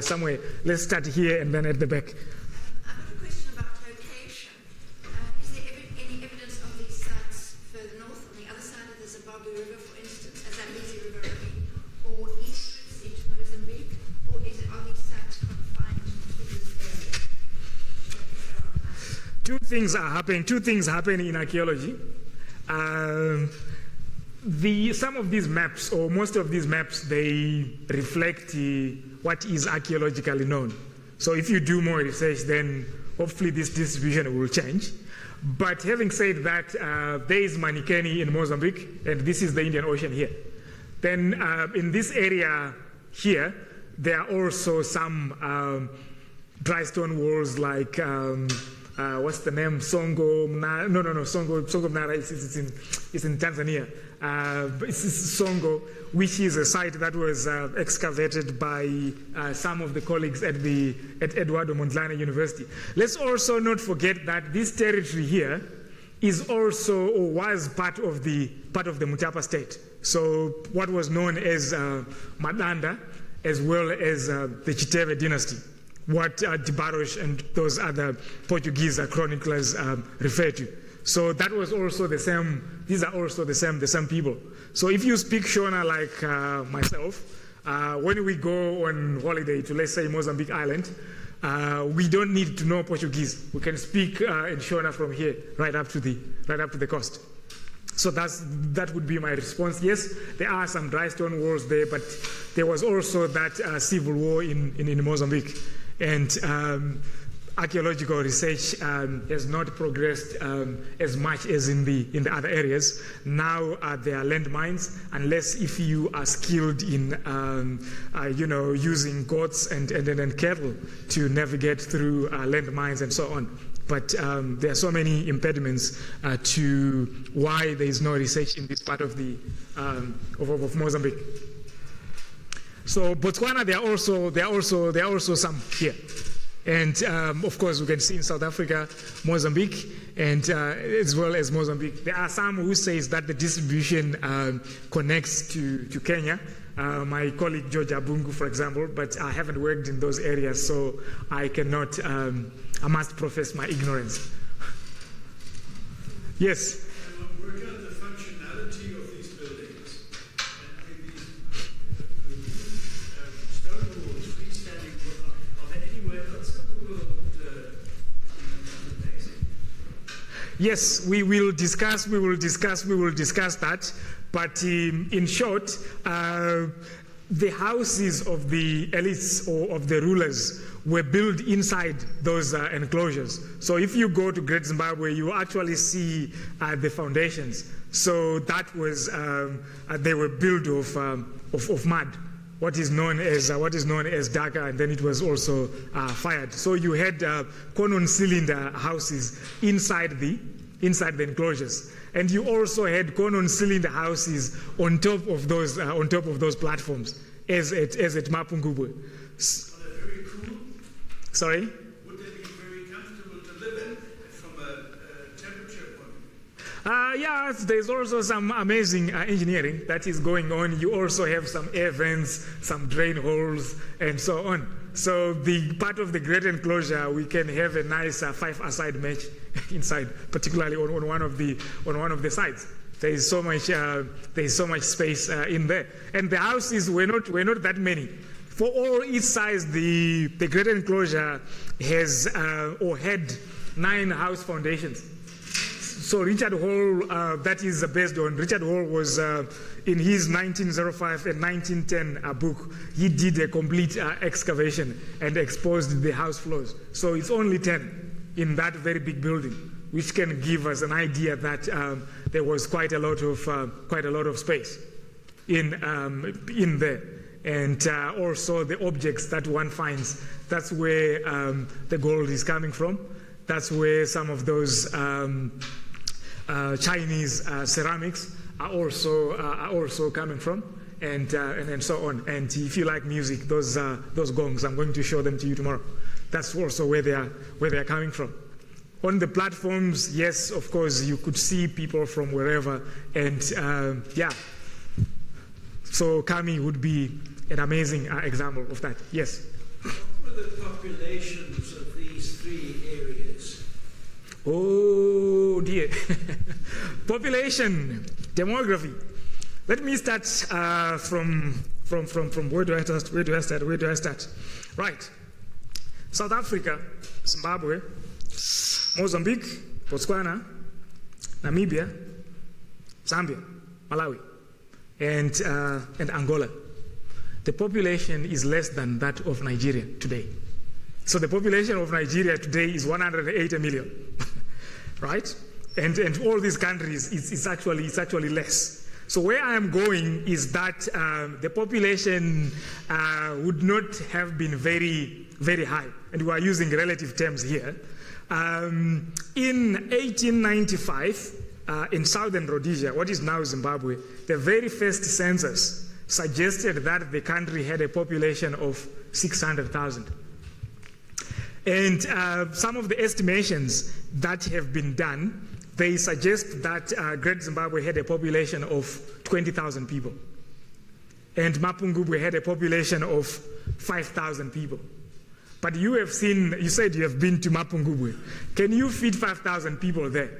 somewhere. Let's start here and then at the back. I have a question about location. Is there any evidence of these sites further north, on the other side of the Zimbabwe River, for instance, as Zambezi River running, or eastwards into Mozambique, or are these sites confined to this area? Two things happen in archaeology. Some of these maps, or most of these maps, they reflect what is archaeologically known. So if you do more research, then hopefully this distribution will change. But having said that, there is Manikeni in Mozambique, and this is the Indian Ocean here. Then in this area here, there are also some dry stone walls like, what's the name? Songo Mnara is in Tanzania. It's Songo, which is a site that was excavated by some of the colleagues at Eduardo Mondlane University. Let's also not forget that this territory here is also, or was part of the Mutapa state. So what was known as Madanda, as well as the Chiteve dynasty, what Dibarosh and those other Portuguese chroniclers refer to. So that was also the same, these are also the same people. So if you speak Shona like myself, when we go on holiday to, let's say, Mozambique Island, we don't need to know Portuguese. We can speak in Shona from here right up to the coast. So that would be my response. Yes, there are some dry stone walls there, but there was also that civil war in Mozambique. And archaeological research has not progressed as much as in the other areas. Now there are landmines, unless if you are skilled in using goats and cattle to navigate through landmines and so on. But there are so many impediments to why there is no research in this part of the of Mozambique. So Botswana, there are also some here. And of course, we can see in South Africa, Mozambique, and as well as Mozambique. There are some who says that the distribution connects to Kenya. My colleague George Abungu, for example, but I haven't worked in those areas, so I cannot, I must profess my ignorance. Yes? I want to work out the functionality of these buildings. And these stone walls, freestanding, are there anywhere else in the world amazing? Yes, we will discuss that. But in short, the houses of the elites or of the rulers were built inside those enclosures. So if you go to Great Zimbabwe, you actually see the foundations. So that was they were built of mud, what is known as daka, and then it was also fired. So you had conon cylinder houses inside the enclosures. And you also had conon cylinder houses on top of those platforms, as at Mapungubwe. Are they very cool? Sorry? Would they be very comfortable to live in from a temperature point of view? Yeah, there's also some amazing engineering that is going on. You also have some air vents, some drain holes, and so on. So the part of the great enclosure, we can have a nice 5-a-side match inside, particularly on one of the sides. There is so much space in there, and the houses were not that many. For all its size, the great enclosure has or had 9 house foundations. So Richard Hall, that is based on, Richard Hall was in his 1905 and 1910 book, he did a complete excavation and exposed the house floors. So it's only 10 in that very big building, which can give us an idea that there was quite a lot of space in there. And also the objects that one finds, that's where the gold is coming from. That's where some of those Chinese ceramics are also coming from, and so on. And if you like music, those gongs, I'm going to show them to you tomorrow. That's also where they are coming from. On the platforms, yes, of course, you could see people from wherever, and yeah. So Khami would be an amazing example of that. Yes. What were the populations of these 3 areas? Oh dear. Population, demography. Let me start from where do I start? Right. South Africa, Zimbabwe, Mozambique, Botswana, Namibia, Zambia, Malawi, and Angola. the population is less than that of Nigeria today. So the population of Nigeria today is 180 million, right? And all these countries, it's actually less. So where I am going is that the population would not have been very, very high. And we are using relative terms here. In 1895, in southern Rhodesia, what is now Zimbabwe, the very first census suggested that the country had a population of 600,000. And some of the estimations that have been done, they suggest that Great Zimbabwe had a population of 20,000 people. And Mapungubwe had a population of 5,000 people. But you have seen, you said you have been to Mapungubwe. Can you fit 5,000 people there?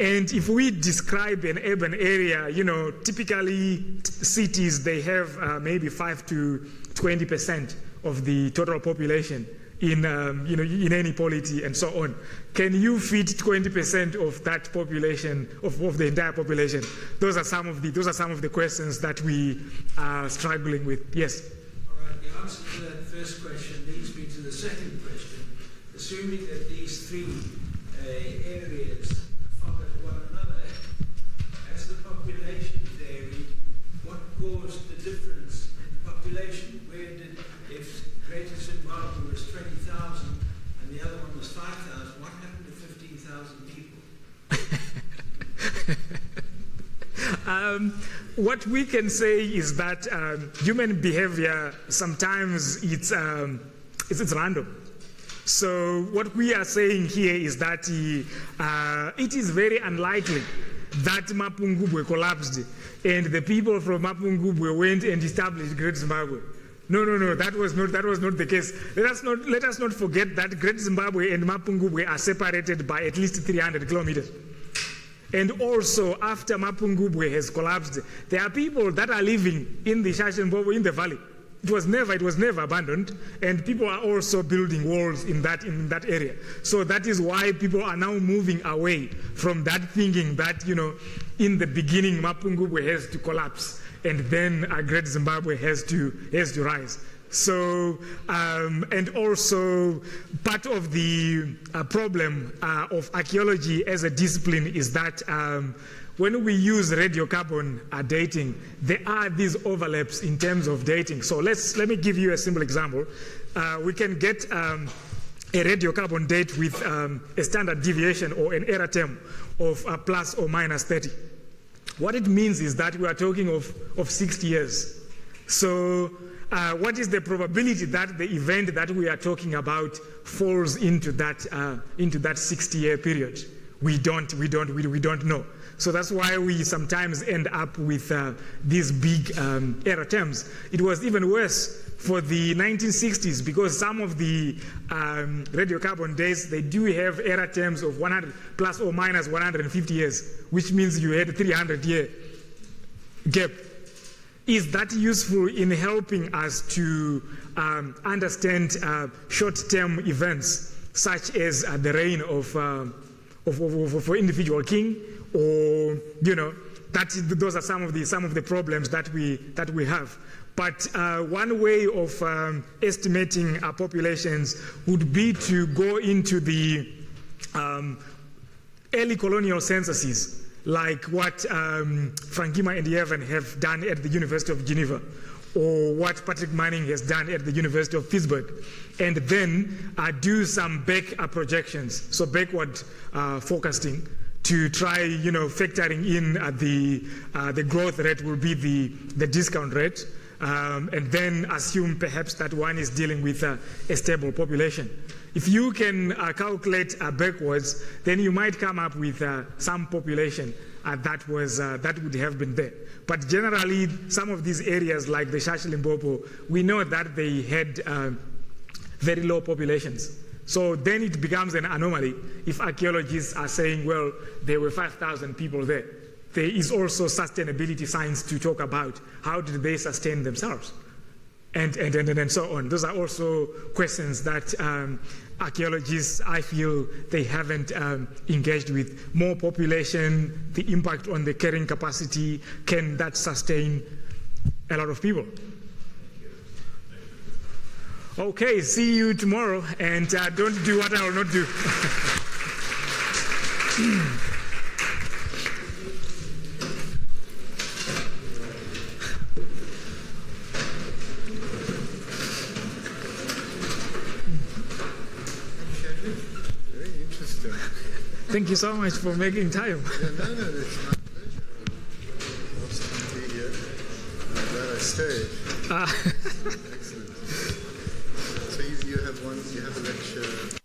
And if we describe an urban area, you know, typically cities, they have maybe 5 to 20% of the total population in, you know, in any polity and so on. Can you fit 20% of that population, of the entire population? Those are some of the questions that we are struggling with. Yes? All right, the answer to that first question leads me to the second question. Assuming that these three areas follow one another, as the population varied, what caused the difference in population? Where did, if Greater Zimbabwe was 20,000 and the other one was 5,000, what happened to 15,000 people? What we can say is that human behavior sometimes it's random. So what we are saying here is that it is very unlikely that Mapungubwe collapsed and the people from Mapungubwe went and established Great Zimbabwe. No, that was not the case. Let us not forget that Great Zimbabwe and Mapungubwe are separated by at least 300 kilometers. And also, after Mapungubwe has collapsed, there are people that are living in the Shashambobo, in the valley. It was never abandoned, and people are also building walls in that area. So that is why people are now moving away from that thinking that, you know, in the beginning Mapungubwe has to collapse, and then Great Zimbabwe has to rise. So, and also part of the problem of archaeology as a discipline is that when we use radiocarbon dating, there are these overlaps in terms of dating. So let me give you a simple example. We can get a radiocarbon date with a standard deviation or an error term of plus or minus 30. What it means is that we are talking of 60 years. So what is the probability that the event that we are talking about falls into that 60-year period? We don't know. So that's why we sometimes end up with these big error terms. It was even worse for the 1960s because some of the radiocarbon dates, they do have error terms of 100 plus or minus 150 years, which means you had a 300-year gap. Is that useful in helping us to understand short-term events such as the reign of an individual king, or you know, those are some of the problems that we have. But one way of estimating populations would be to go into the early colonial censuses, like what Frankima and Yevan have done at the University of Geneva, or what Patrick Manning has done at the University of Pittsburgh, and then do some back projections, so backward forecasting, to try, you know, factoring in the growth rate will be the discount rate, and then assume perhaps that one is dealing with a stable population. If you can calculate backwards, then you might come up with some population that would have been there. But generally, some of these areas like the Shashilimpopo, we know that they had very low populations. So then it becomes an anomaly if archaeologists are saying, well, there were 5,000 people there. There is also sustainability science to talk about. How did they sustain themselves? And so on. Those are also questions that archaeologists, I feel, they haven't engaged with. More population, the impact on the carrying capacity, can that sustain a lot of people? Okay, see you tomorrow, and don't do what I will not do. Very interesting. Thank you so much for making time. Yeah, no, it's my pleasure. Last time to be here. I'm glad I stayed. Excellent. So you have a lecture.